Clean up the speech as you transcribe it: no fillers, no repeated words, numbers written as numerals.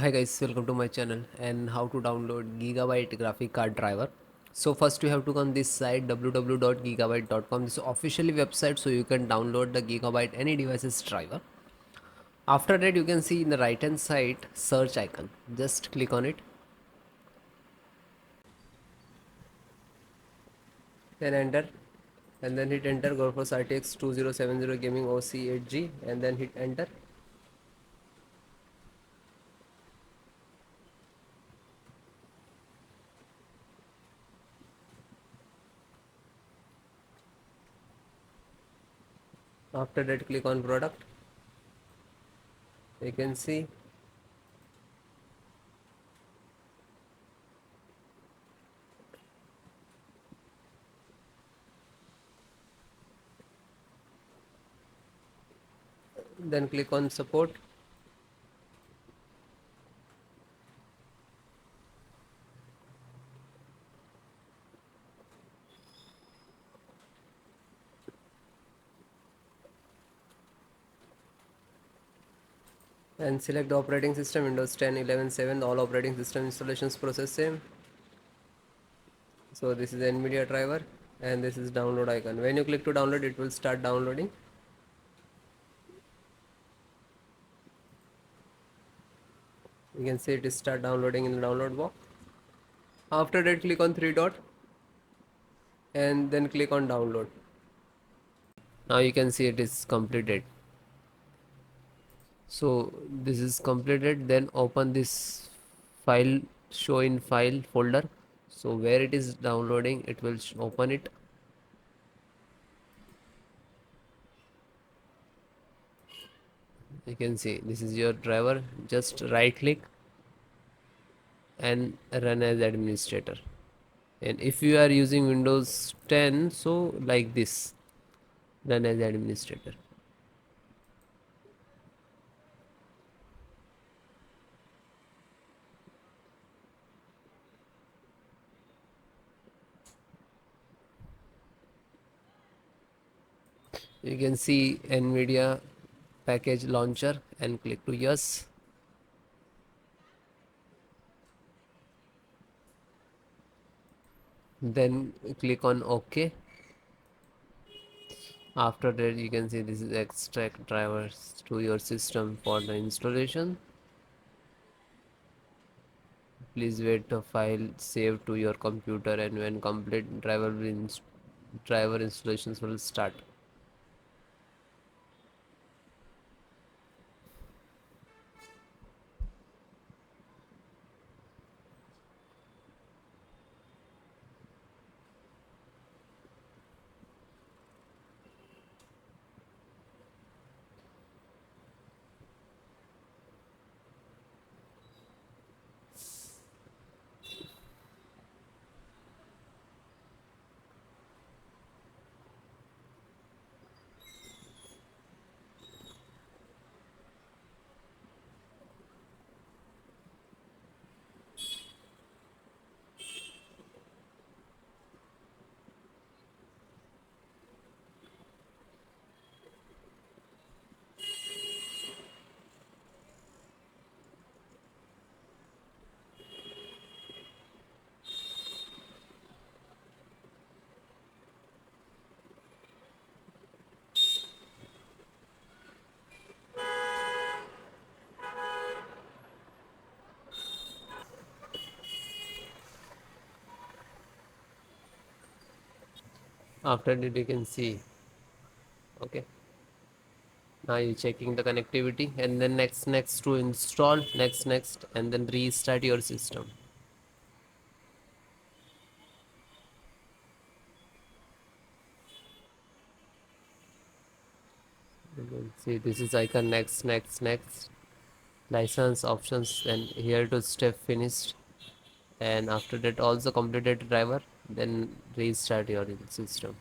Hi guys, welcome to my channel and how to download Gigabyte graphic card driver. So first you have to go on this site www.gigabyte.com. This is officially website, so you can download the Gigabyte any devices driver. After that you can see in the right hand side search icon. Just click on it. Then enter and then hit enter. GeForce RTX 2070 gaming OC 8G and then hit enter. After that click on product. You can see then click on support. And select the operating system Windows 10, 11, 7. All operating system installations process same. So this is the NVIDIA driver and this is download icon. When you click to download, it will start downloading. You can see it is start downloading in the download box. After that click on three dot and then click on download. Now you can see it is completed. So this is completed. Then open this file, show in file folder. So where it is downloading, it will open it. You can see this is your driver. Just right click and run as administrator. And if you are using Windows 10, so like this, run as administrator. You can see NVIDIA package launcher and click to yes. Then click on OK. After that you can see this is extract drivers to your system for the installation. Please wait the file save to your computer, and when complete driver installations will start. After that you can see, okay, now you're checking the connectivity and then next to install, next and then restart your system. You can see this is icon next license options, and here to step finished, and after that also completed driver, then restart your system.